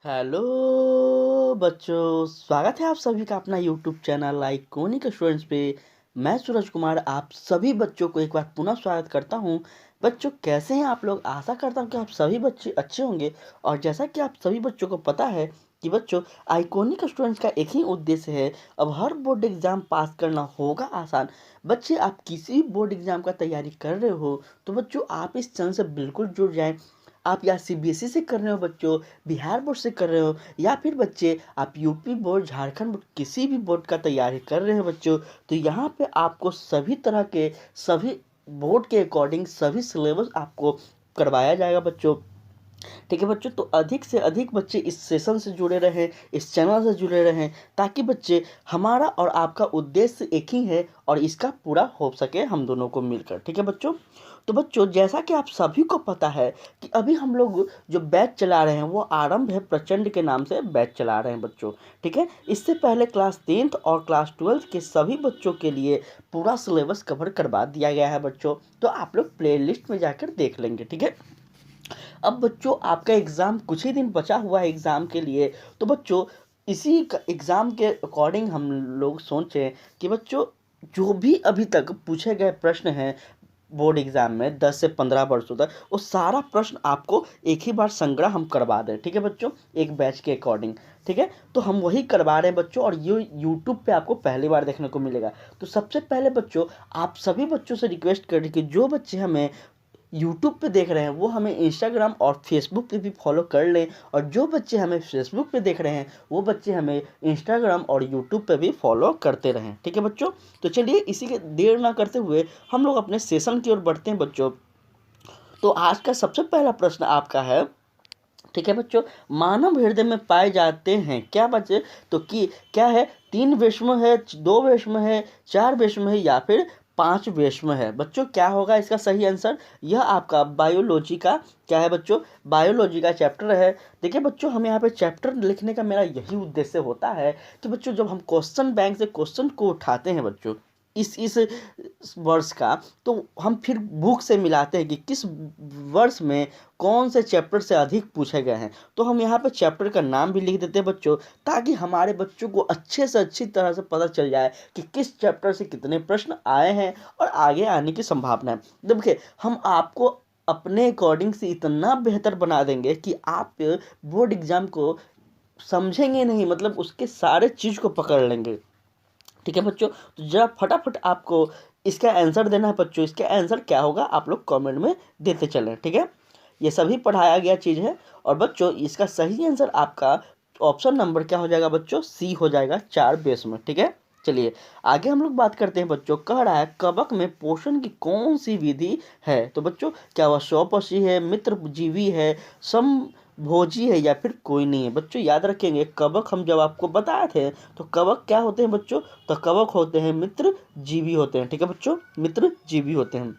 Hello बच्चों, स्वागत है आप सभी का अपना यूट्यूब चैनल आइकॉनिक स्टूडेंट्स पे। मैं सूरज कुमार आप सभी बच्चों को एक बार पुनः स्वागत करता हूं। बच्चों कैसे हैं आप लोग? आशा करता हूं कि आप सभी बच्चे अच्छे होंगे। और जैसा कि आप सभी बच्चों को पता है कि बच्चों आइकॉनिक स्टूडेंट्स का एक ही उद्देश्य है, अब हर बोर्ड एग्जाम पास करना होगा आसान। बच्चे आप किसी भी बोर्ड एग्जाम का तैयारी कर रहे हो तो बच्चों आप इस चैनल से बिल्कुल जुड़ जाएं। आप या सीबीएसई से कर रहे हो बच्चों, बिहार बोर्ड से कर रहे हो, या फिर बच्चे आप यूपी बोर्ड, झारखंड बोर्ड, किसी भी बोर्ड का तैयारी कर रहे हो बच्चों, तो यहाँ पे आपको सभी तरह के सभी बोर्ड के अकॉर्डिंग सभी सिलेबस आपको करवाया जाएगा बच्चों। ठीक है बच्चों, तो अधिक से अधिक बच्चे इस सेशन से जुड़े रहें, इस चैनल से जुड़े रहें, ताकि बच्चे हमारा और आपका उद्देश्य एक ही है और इसका पूरा हो सके हम दोनों को मिलकर। ठीक है बच्चों, तो बच्चों जैसा कि आप सभी को पता है कि अभी हम लोग जो बैच चला रहे हैं वो आरंभ है प्रचंड के नाम से बैच चला रहे हैं बच्चों। ठीक है, इससे पहले क्लास 10th और क्लास 12th के सभी बच्चों के लिए पूरा सिलेबस कवर करवा दिया गया है बच्चों, तो आप लोग प्ले लिस्ट में जाकर देख लेंगे। ठीक है, अब बच्चों आपका एग्ज़ाम कुछ ही दिन बचा हुआ है एग्ज़ाम के लिए, तो बच्चों इसी एग्ज़ाम के अकॉर्डिंग हम लोग सोचें कि बच्चों जो भी अभी तक पूछे गए प्रश्न हैं बोर्ड एग्ज़ाम में 10 से 15 वर्षों तक, वो सारा प्रश्न आपको एक ही बार संग्रह हम करवा दें। ठीक है बच्चों, एक बैच के अकॉर्डिंग। ठीक है, तो हम वही करवा रहे हैं बच्चों, और ये यूट्यूब पे आपको पहली बार देखने को मिलेगा। तो सबसे पहले बच्चों आप सभी बच्चों से रिक्वेस्ट करें कि जो बच्चे हमें यूट्यूब पे देख रहे हैं वो हमें इंस्टाग्राम और फेसबुक पे भी फॉलो कर लें, और जो बच्चे हमें फेसबुक पे देख रहे हैं वो बच्चे हमें इंस्टाग्राम और यूट्यूब पे भी फॉलो करते रहें। ठीक है बच्चों, तो चलिए इसी के देर ना करते हुए हम लोग अपने सेशन की ओर बढ़ते हैं बच्चों। तो आज का सबसे पहला प्रश्न आपका है, ठीक है बच्चों, मानव हृदय में पाए जाते हैं क्या बच्चे? तो कि क्या है, 3 विषम है, 2 विषम है, 4 विषम है, या फिर 5 विषम है? बच्चों क्या होगा इसका सही आंसर? यह आपका बायोलॉजी का क्या है बच्चों? बायोलॉजी का चैप्टर है। देखिए बच्चों, हम यहाँ पे चैप्टर लिखने का मेरा यही उद्देश्य होता है कि बच्चों जब हम क्वेश्चन बैंक से क्वेश्चन को उठाते हैं बच्चों इस वर्ष का, तो हम फिर बुक से मिलाते हैं कि किस वर्ष में कौन से चैप्टर से अधिक पूछे गए हैं। तो हम यहाँ पे चैप्टर का नाम भी लिख देते हैं बच्चों, ताकि हमारे बच्चों को अच्छे से अच्छी तरह से पता चल जाए कि किस चैप्टर से कितने प्रश्न आए हैं और आगे आने की संभावना है। देखिए, हम आपको अपने अकॉर्डिंग से इतना बेहतर बना देंगे कि आप बोर्ड एग्जाम को समझेंगे नहीं, मतलब उसके सारे चीज़ को पकड़ लेंगे। ठीक है बच्चों, तो जरा फटाफट आपको इसका आंसर देना है बच्चों। इसका आंसर क्या होगा आप लोग कमेंट में देते चलें। ठीक है, ये सभी पढ़ाया गया चीज़ है। और बच्चों इसका सही आंसर आपका ऑप्शन नंबर क्या हो जाएगा बच्चों? सी हो जाएगा, 4 बेस में। ठीक है, चलिए आगे हम लोग बात करते हैं बच्चों। कह रहा है कवक में पोषण की कौन सी विधि है? तो बच्चों क्या वह स्वपोषी है, मित्रजीवी है, सम भोजी है, या फिर कोई नहीं है? बच्चों याद रखेंगे, कवक हम जब आपको बताए थे तो कवक क्या होते हैं बच्चों? तो कवक होते हैं मित्र जीवी होते हैं। ठीक है बच्चों, मित्र जीवी होते हैं।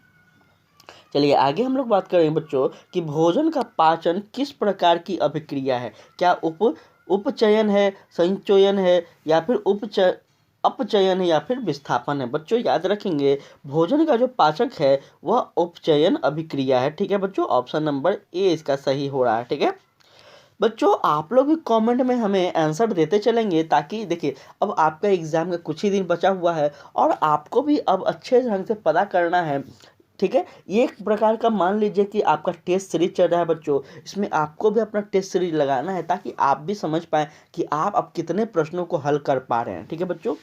चलिए आगे हम लोग बात करेंगे बच्चों कि भोजन का पाचन किस प्रकार की अभिक्रिया है? क्या उपचयन है, संचयन है, या फिर अपचयन है, या फिर विस्थापन है? बच्चों याद रखेंगे, भोजन का जो पाचक है वह उपचयन अभिक्रिया है। ठीक है बच्चों, ऑप्शन नंबर ए इसका सही हो रहा है। ठीक है बच्चों, आप लोग भी कमेंट में हमें आंसर देते चलेंगे, ताकि देखिए अब आपका एग्जाम का कुछ ही दिन बचा हुआ है और आपको भी अब अच्छे ढंग से पता करना है। ठीक है, ये एक प्रकार का मान लीजिए कि आपका टेस्ट सीरीज चल रहा है बच्चों, इसमें आपको भी अपना टेस्ट सीरीज लगाना है, ताकि आप भी समझ पाएँ कि आप अब कितने प्रश्नों को हल कर पा रहे हैं। ठीक है बच्चों,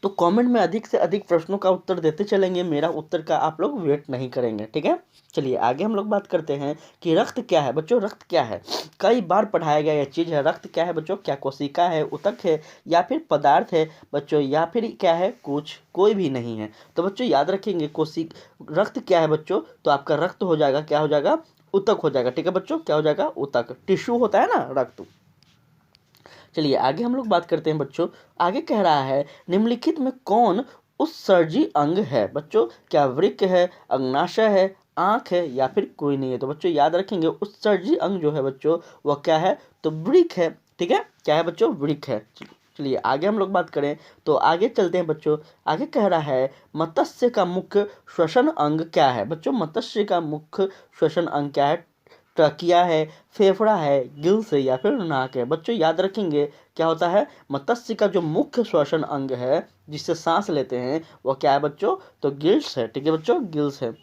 तो कमेंट में अधिक से अधिक प्रश्नों का उत्तर देते चलेंगे, मेरा उत्तर का आप लोग वेट नहीं करेंगे। ठीक है, चलिए आगे हम लोग बात करते हैं कि रक्त क्या है बच्चों? रक्त क्या है? कई बार पढ़ाया गया यह चीज़ है। रक्त क्या है बच्चों? क्या कोशिका है, ऊतक है, या फिर पदार्थ है बच्चों, या फिर क्या है? कुछ कोई भी नहीं है। तो बच्चों याद रखेंगे, रक्त क्या है बच्चों? तो आपका रक्त हो जाएगा, क्या हो जाएगा? ऊतक हो जाएगा। ठीक है बच्चों, क्या हो जाएगा? ऊतक। टिश्यू होता है ना रक्त। चलिए आगे हम लोग बात करते हैं बच्चों। आगे कह रहा है निम्नलिखित में कौन उत्सर्जी अंग है? बच्चों क्या वृक्क है, अग्नाशय है, आंख है, या फिर कोई नहीं है? तो बच्चों याद रखेंगे, उत्सर्जी अंग जो है बच्चों वह क्या है? तो वृक्क है। ठीक है, क्या है बच्चों? वृक्क है। चलिए आगे हम लोग बात करें, तो आगे चलते हैं बच्चों। आगे कह रहा है मत्स्य का मुख्य श्वसन अंग क्या है? बच्चों मत्स्य का मुख्य श्वसन अंग क्या है? ट्रकिया है, फेफड़ा है, गिल्स है या फिर नाक है। बच्चों याद रखेंगे क्या होता है, मत्स्य का जो मुख्य श्वसन अंग है जिससे सांस लेते हैं वो क्या है बच्चों, तो गिल्स है। ठीक है बच्चों, गिल्स है।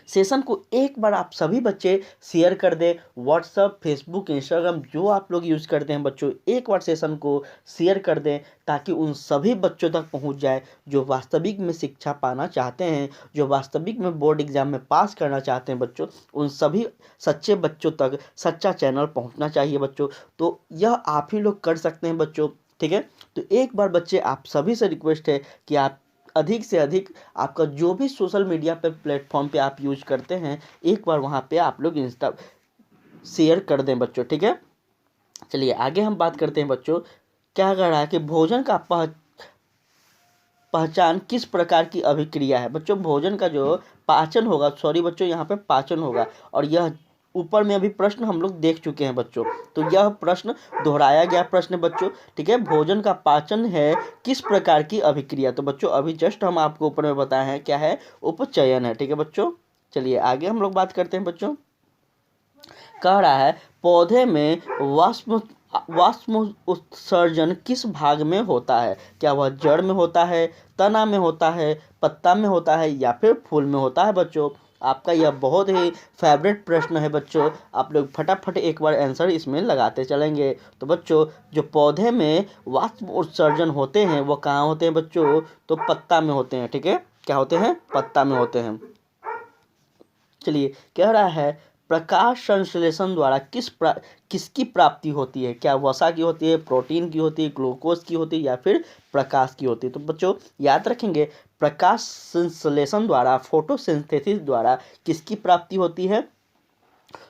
सेशन को एक बार आप सभी बच्चे शेयर कर दें, व्हाट्सअप, फेसबुक, इंस्टाग्राम जो आप लोग यूज़ करते हैं बच्चों, एक बार सेशन को शेयर कर दें ताकि उन सभी बच्चों तक पहुंच जाए जो वास्तविक में शिक्षा पाना चाहते हैं, जो वास्तविक में बोर्ड एग्जाम में पास करना चाहते हैं बच्चों। उन सभी सच्चे बच्चों तक सच्चा चैनल पहुँचना चाहिए बच्चों। तो यह आप ही लोग कर सकते हैं बच्चों। ठीक है, तो एक बार बच्चे आप सभी से रिक्वेस्ट है कि आप अधिक से अधिक आपका जो भी सोशल मीडिया पे प्लेटफॉर्म पे आप यूज करते हैं एक बार वहाँ पे आप लोग इंस्टा शेयर कर दें बच्चों। ठीक है, चलिए आगे हम बात करते हैं बच्चों। क्या कह रहा है कि भोजन का पहचान किस प्रकार की अभिक्रिया है। बच्चों भोजन का जो पाचन होगा, सॉरी बच्चों यहाँ पे पाचन होगा, और यह ऊपर में अभी प्रश्न हम लोग देख चुके हैं बच्चों, तो यह प्रश्न दोहराया गया प्रश्न है बच्चों। ठीक है, भोजन का पाचन है किस प्रकार की अभिक्रिया। तो बच्चों अभी जस्ट हम आपको ऊपर में बताए हैं क्या है, उपचयन है। ठीक है बच्चों, चलिए आगे हम लोग बात करते हैं बच्चों। कह रहा है पौधे में वाष्प उत्सर्जन किस भाग में होता है। क्या वह जड़ में होता है, तना में होता है, पत्ता में होता है या फिर फूल में होता है। बच्चों आपका यह बहुत ही फेवरेट प्रश्न है बच्चों, आप लोग फटाफट एक बार आंसर इसमें लगाते चलेंगे। तो बच्चों जो पौधे में वाष्प उत्सर्जन होते हैं वो कहाँ होते हैं बच्चों, तो पत्ता में होते हैं। ठीक है, क्या होते हैं, पत्ता में होते हैं। चलिए कह रहा है प्रकाश संश्लेषण द्वारा किसकी प्राप्ति होती है। क्या वसा की होती है, प्रोटीन की होती है, ग्लूकोज की होती है या फिर प्रकाश की होती है। तो बच्चों याद रखेंगे प्रकाश संश्लेषण द्वारा, फोटोसिंथेसिस द्वारा किसकी प्राप्ति होती है।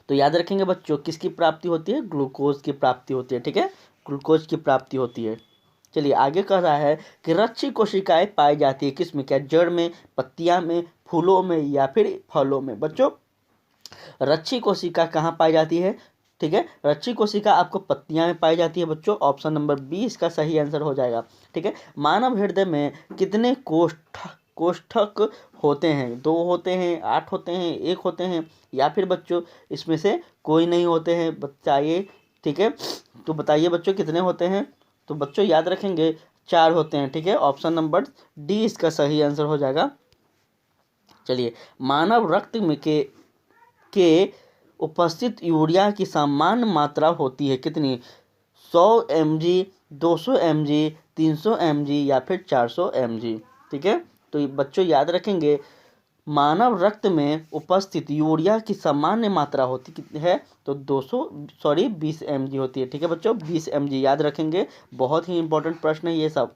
तो याद रखेंगे बच्चों किसकी प्राप्ति होती है, ग्लूकोज की प्राप्ति होती है। ठीक है, ग्लूकोज की प्राप्ति होती है। चलिए आगे कह रहा है कि रक्षी कोशिकाएं पाई जाती है किसमें, क्या जड़ में, पत्तियां में, फूलों में या फिर फलों में। बच्चों रक्षी कोशिका कहाँ पाई जाती है, ठीक है, रक्षी कोशिका आपको पत्तियां में पाई जाती है बच्चों। ऑप्शन नंबर बी इसका सही आंसर हो जाएगा। ठीक है, मानव हृदय में कितने कोष्ठक होते हैं, 2 होते हैं, 8 होते हैं, 1 होते हैं या फिर बच्चों इसमें से कोई नहीं होते हैं, बताइए। ठीक है, तो बताइए बच्चों कितने होते हैं। तो बच्चों याद रखेंगे 4 होते हैं। ठीक है, ऑप्शन नंबर डी इसका सही आंसर हो जाएगा। चलिए मानव रक्त में के उपस्थित यूरिया की सामान्य मात्रा होती है कितनी, 100 mg, 200 mg, 300 mg या फिर 400 mg। ठीक है, तो ये बच्चों याद रखेंगे मानव रक्त में उपस्थित यूरिया की सामान्य मात्रा होती कितनी है, तो 20 mg होती है। ठीक है बच्चों, 20 mg याद रखेंगे, बहुत ही इंपॉर्टेंट प्रश्न है ये सब।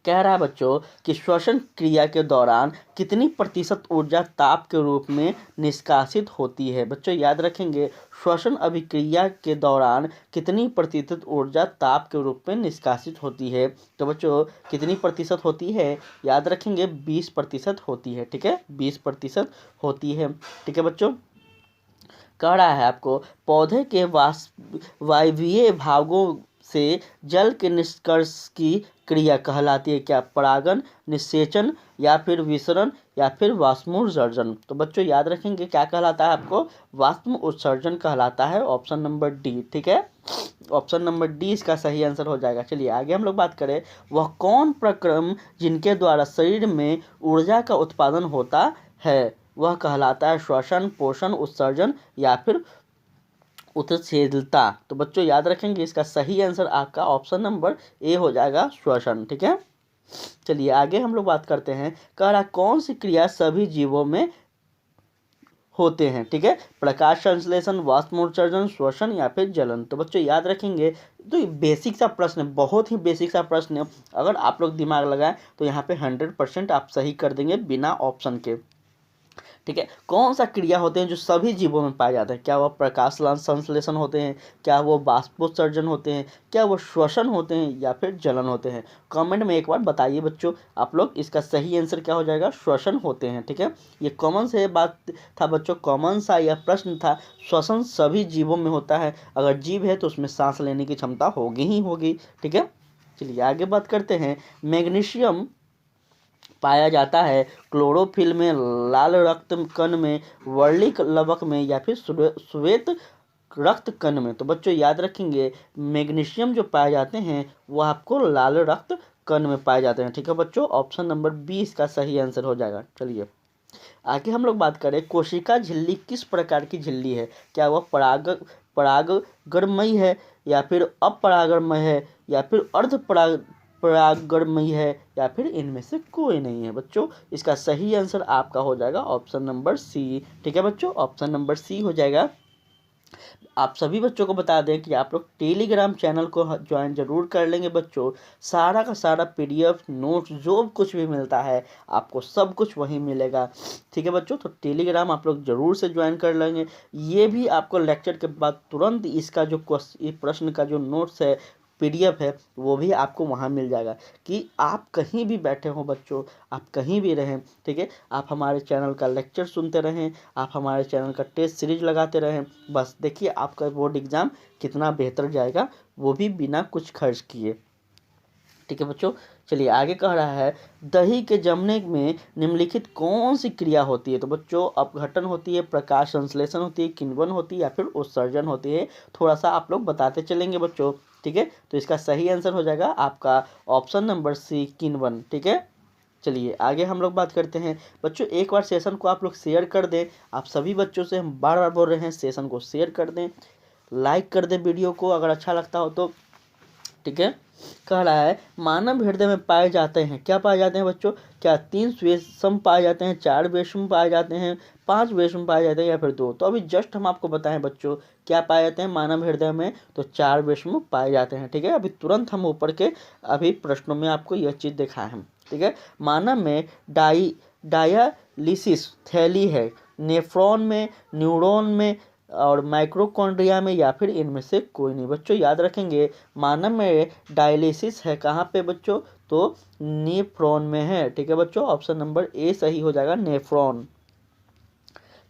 कह रहा है बच्चों कि श्वसन क्रिया के दौरान कितनी प्रतिशत ऊर्जा ताप के रूप में निष्कासित होती है। बच्चों याद रखेंगे श्वसन अभिक्रिया के दौरान कितनी प्रतिशत ऊर्जा ताप के रूप में निष्कासित होती है। तो बच्चों कितनी प्रतिशत होती है, याद रखेंगे 20% होती है। ठीक है, 20% होती है। ठीक है बच्चों, कह रहा है आपको पौधे के वायवीय भागों से जल के निष्कर्ष की क्रिया कहलाती है, क्या परागण, निषेचन या फिर विसरण या फिर वाष्पोत्सर्जन। तो बच्चों याद रखेंगे क्या कहलाता है आपको, वाष्पोत्सर्जन कहलाता है, ऑप्शन नंबर डी। ठीक है, ऑप्शन नंबर डी इसका सही आंसर हो जाएगा। चलिए आगे हम लोग बात करें, वह कौन प्रक्रम जिनके द्वारा शरीर में ऊर्जा का उत्पादन होता है, वह कहलाता है श्वसन, पोषण, उत्सर्जन या फिर उत्सेचलता। तो बच्चों याद रखेंगे इसका सही आंसर आपका ऑप्शन नंबर ए हो जाएगा, श्वसन। ठीक है, चलिए आगे हम लोग बात करते हैं। कह रहा कौन सी क्रिया सभी जीवों में होते हैं। ठीक है, प्रकाश संश्लेषण, वाष्पोत्सर्जन, श्वसन या फिर जलन। तो बच्चों याद रखेंगे, तो ये बेसिक सा प्रश्न है, बहुत ही बेसिक सा प्रश्न है। अगर आप लोग दिमाग लगाएं तो यहाँ पे 100% आप सही कर देंगे बिना ऑप्शन के। ठीक है, कौन सा क्रिया होते हैं जो सभी जीवों में पाए जाते हैं, क्या वह प्रकाश संश्लेषण होते हैं, क्या वो वाष्पोत्सर्जन होते हैं, क्या वो श्वसन होते हैं या फिर जलन होते हैं। कमेंट में एक बार बताइए बच्चों आप लोग, इसका सही आंसर क्या हो जाएगा, श्वसन होते हैं। ठीक है, ये कॉमन से बात था बच्चों, कॉमन सा यह प्रश्न था। श्वसन सभी जीवों में होता है, अगर जीव है तो उसमें सांस लेने की क्षमता होगी ही होगी। ठीक है, चलिए आगे बात करते हैं। मैग्नीशियम पाया जाता है? क्लोरोफिल में, लाल रक्त कण में, वर्णिक लवक में या फिर श्वेत रक्त कण में? तो बच्चों याद रखेंगे, मैग्नीशियम जो पाए जाते हैं वो आपको लाल रक्त कण में पाए जाते हैं। ठीक है बच्चों, ऑप्शन नंबर 20 का सही आंसर हो जाएगा। चलिए आगे हम लोग बात करें, कोशिका झिल्ली किस प्रकार की झिल्ली है? क्या वह परागणमयी है, या फिर अपरागणमय है, या फिर परागणमयी है, या फिर इनमें से कोई नहीं है? बच्चों इसका सही आंसर आपका हो जाएगा ऑप्शन नंबर सी। ठीक है बच्चों, ऑप्शन नंबर सी हो जाएगा। आप सभी बच्चों को बता दें कि आप लोग टेलीग्राम चैनल को ज्वाइन जरूर कर लेंगे बच्चों। सारा का सारा पीडीएफ नोट्स जो कुछ भी मिलता है आपको सब कुछ वहीं मिलेगा। ठीक है बच्चों, तो टेलीग्राम आप लोग जरूर से ज्वाइन कर लेंगे। ये भी आपको लेक्चर के बाद तुरंत इसका जो प्रश्न का जो नोट्स है, पीडीएफ है, वो भी आपको वहाँ मिल जाएगा। कि आप कहीं भी बैठे हो बच्चों, आप कहीं भी रहें, ठीक है, आप हमारे चैनल का लेक्चर सुनते रहें, आप हमारे चैनल का टेस्ट सीरीज लगाते रहें। बस देखिए आपका बोर्ड एग्जाम कितना बेहतर जाएगा, वो भी बिना कुछ खर्च किए। ठीक है बच्चों, चलिए आगे कह रहा है, दही के जमने में निम्नलिखित कौन सी क्रिया होती है? तो बच्चों अपघटन होती है, प्रकाश संश्लेषण होती है, किण्वन होती है, या फिर उत्सर्जन होती है? थोड़ा सा आप लोग बताते चलेंगे बच्चों। ठीक है, तो इसका सही आंसर हो जाएगा आपका ऑप्शन नंबर सी, किण्वन। ठीक है, चलिए आगे हम लोग बात करते हैं बच्चों। एक बार सेशन को आप लोग शेयर कर दें। आप सभी बच्चों से हम बार बार बोल रहे हैं, सेशन को शेयर कर दें, लाइक कर दें वीडियो को अगर अच्छा लगता हो तो। ठीक है, कह रहा है मानव हृदय में पाए जाते हैं, क्या पाए जाते हैं बच्चों? क्या 3 श्वेतसम पाए जाते हैं, 4 वेश्म पाए जाते हैं, 5 वेश्म पाए जाते हैं, या फिर 2? तो अभी जस्ट हम आपको बताएं बच्चों क्या पाए जाते हैं मानव हृदय में, तो 4 वेश्म पाए जाते हैं। ठीक है, अभी तुरंत हम ऊपर के अभी प्रश्नों में आपको यह चीज़ दिखाए हैं। ठीक है, मानव में डायालिसिस थैली है, नेफ्रॉन में, न्यूरॉन में और माइक्रोकॉन्ड्रिया में, या फिर इनमें से कोई नहीं? बच्चों याद रखेंगे, मानव में डायलिसिस है कहाँ पे बच्चों? तो नेफ्रॉन में है। ठीक है बच्चों, ऑप्शन नंबर ए सही हो जाएगा, नेफ्रॉन।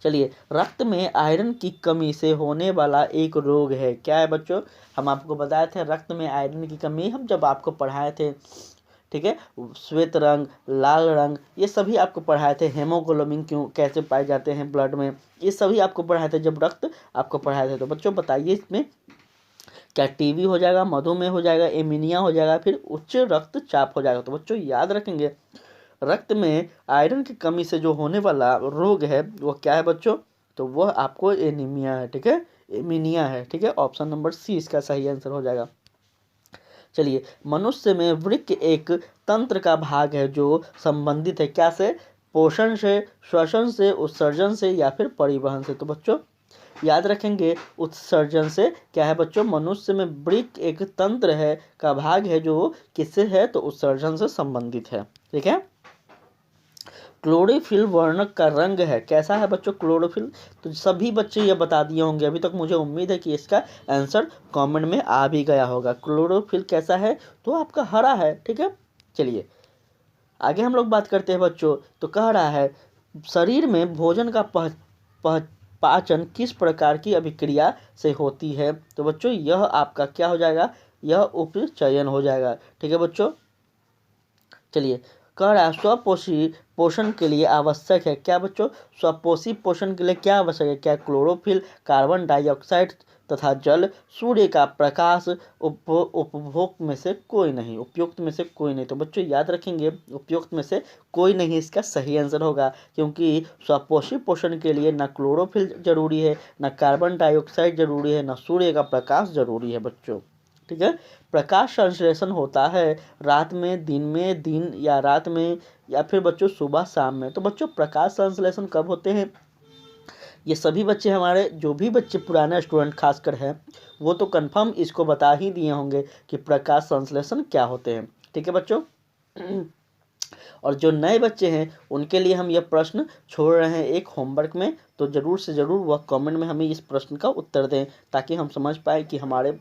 चलिए, रक्त में आयरन की कमी से होने वाला एक रोग है, क्या है बच्चों? हम आपको बताए थे रक्त में आयरन की कमी, हम जब आपको पढ़ाए थे। ठीक है, श्वेत रंग, लाल रंग, ये सभी आपको पढ़ाए थे। हेमोग्लोबिन क्यों कैसे पाए जाते हैं ब्लड में, ये सभी आपको पढ़ाए थे जब रक्त आपको पढ़ाए थे। तो बच्चों बताइए इसमें क्या टीबी हो जाएगा, मधुमेह हो जाएगा, एनीमिया हो जाएगा, फिर उच्च रक्तचाप हो जाएगा? तो बच्चों याद रखेंगे, रक्त में आयरन की कमी से जो होने वाला रोग है वो क्या है बच्चों? तो वह आपको एनीमिया है। ठीक है, एनीमिया है। ठीक है, ऑप्शन नंबर सी इसका सही आंसर हो जाएगा। चलिए, मनुष्य में वृक्क एक तंत्र का भाग है जो संबंधित है क्या से? पोषण से, श्वसन से, उत्सर्जन से, या फिर परिवहन से? तो बच्चों याद रखेंगे उत्सर्जन से। क्या है बच्चों? मनुष्य में वृक्क एक तंत्र है का भाग है जो किससे है? तो उत्सर्जन से संबंधित है। ठीक है, क्लोरोफिल वर्णक का रंग है, कैसा है बच्चों क्लोरोफिल? तो सभी बच्चे ये बता दिए होंगे अभी तक, मुझे उम्मीद है कि इसका आंसर कमेंट में आ भी गया होगा। क्लोरोफिल कैसा है? तो आपका हरा है। ठीक है, चलिए आगे हम लोग बात करते हैं बच्चों। तो कह रहा है शरीर में भोजन का पाचन किस प्रकार की अभिक्रिया से होती है? तो बच्चों यह आपका क्या हो जाएगा? यह उपचयन हो जाएगा। ठीक है बच्चों, चलिए कह रहा है स्वपोषी पोषण के लिए आवश्यक है, क्या बच्चों? स्वपोषी पोषण के लिए क्या आवश्यक है? क्या क्लोरोफिल, कार्बन डाइऑक्साइड तथा जल, सूर्य का प्रकाश, उपभोग में से कोई नहीं, उपयुक्त में से कोई नहीं? तो बच्चों याद रखेंगे उपयुक्त में से कोई नहीं इसका सही आंसर होगा, क्योंकि स्वपोषी पोषण के लिए न क्लोरोफिल जरूरी है, न कार्बन डाइऑक्साइड जरूरी है, न सूर्य का प्रकाश जरूरी है बच्चों। ठीक है, प्रकाश संश्लेषण होता है रात में, दिन या रात में, या फिर बच्चों सुबह शाम में? तो बच्चों प्रकाश संश्लेषण कब होते हैं? ये सभी बच्चे हमारे जो भी बच्चे पुराने स्टूडेंट खासकर हैं वो तो कंफर्म इसको बता ही दिए होंगे कि प्रकाश संश्लेषण क्या होते हैं। ठीक है बच्चों, और जो नए बच्चे हैं उनके लिए हम यह प्रश्न छोड़ रहे हैं एक होमवर्क में, तो ज़रूर से ज़रूर वह कमेंट में हमें इस प्रश्न का उत्तर दें, ताकि हम समझ पाए कि हमारे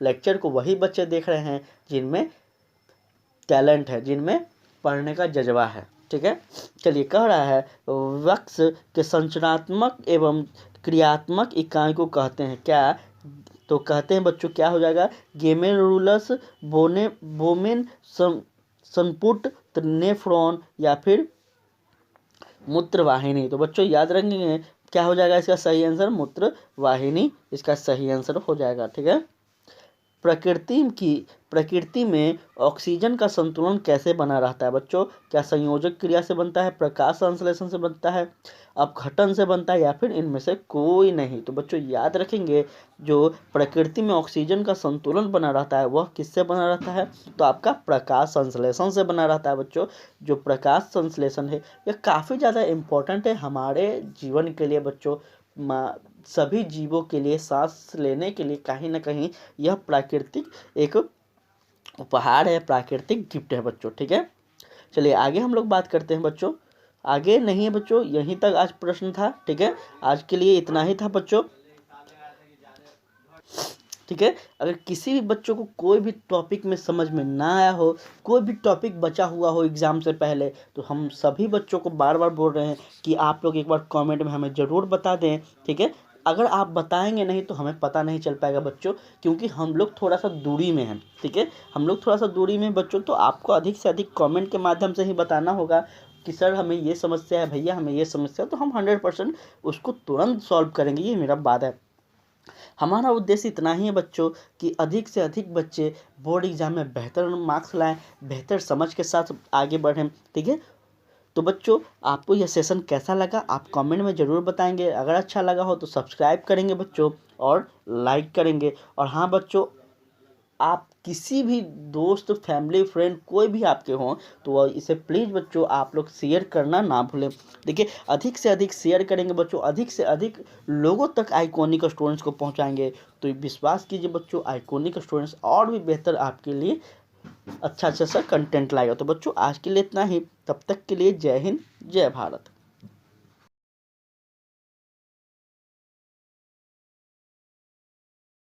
लेक्चर को वही बच्चे देख रहे हैं जिनमें टैलेंट है, जिनमें पढ़ने का जज्बा है। ठीक है, चलिए कह रहा है वक्ष के संरचनात्मक एवं क्रियात्मक इकाई को कहते हैं क्या? तो कहते हैं बच्चों क्या हो जाएगा? गेमेरुलस, बोमेन, संपुट, नेफ्रॉन या फिर मूत्रवाहिनी। तो बच्चों याद रखेंगे क्या हो जाएगा इसका सही आंसर, मूत्रवाहिनी इसका सही आंसर हो जाएगा। ठीक है। प्रकृति में ऑक्सीजन का संतुलन कैसे बना रहता है बच्चों? क्या संयोजक क्रिया से बनता है, प्रकाश संश्लेषण से बनता है, अपघटन से बनता है, या फिर इनमें से कोई नहीं? तो बच्चों याद रखेंगे जो प्रकृति में ऑक्सीजन का संतुलन बना रहता है वह किससे बना रहता है? तो आपका प्रकाश संश्लेषण से बना रहता है बच्चों। जो प्रकाश संश्लेषण है यह काफ़ी ज़्यादा इम्पोर्टेंट है हमारे जीवन के लिए बच्चों। सभी जीवों के लिए सांस लेने के लिए कहीं ना कहीं यह प्राकृतिक एक उपहार है, प्राकृतिक गिफ्ट है बच्चों। ठीक है। चलिए आगे हम लोग बात करते हैं बच्चों। आगे नहीं है बच्चों, यहीं तक आज प्रश्न था। ठीक है, आज के लिए इतना ही था बच्चों। ठीक है। अगर किसी भी बच्चों को कोई भी टॉपिक में समझ में ना आया हो, कोई भी टॉपिक बचा हुआ हो एग्ज़ाम से पहले, तो हम सभी बच्चों को बार बार बोल रहे हैं कि आप लोग एक बार कमेंट में हमें ज़रूर बता दें। ठीक है। अगर आप बताएंगे नहीं तो हमें पता नहीं चल पाएगा बच्चों, क्योंकि हम लोग थोड़ा सा दूरी में हैं। ठीक है, हम लोग थोड़ा सा दूरी में बच्चों, तो आपको अधिक से अधिक कमेंट के माध्यम से ही बताना होगा कि सर हमें ये समस्या है, भैया हमें ये समस्या है, तो हम 100% उसको तुरंत सॉल्व करेंगे। ये मेरा वादा है। हमारा उद्देश्य इतना ही है बच्चों कि अधिक से अधिक बच्चे बोर्ड एग्जाम में बेहतर मार्क्स लाएं, बेहतर समझ के साथ आगे बढ़ें। ठीक है। तो बच्चों आपको यह सेशन कैसा लगा आप कमेंट में ज़रूर बताएंगे। अगर अच्छा लगा हो तो सब्सक्राइब करेंगे बच्चों और लाइक करेंगे। और हाँ बच्चों, आप किसी भी दोस्त, फैमिली, फ्रेंड कोई भी आपके हों तो इसे प्लीज़ बच्चों आप लोग शेयर करना ना भूलें। देखिए अधिक से अधिक शेयर करेंगे बच्चों, अधिक से अधिक लोगों तक आइकॉनिक स्टूडेंट्स को पहुंचाएंगे। तो विश्वास कीजिए बच्चों, आइकॉनिक स्टूडेंट्स और भी बेहतर आपके लिए अच्छा सा कंटेंट लाएगा। तो बच्चों आज के लिए इतना ही, तब तक के लिए जय हिंद, जय भारत।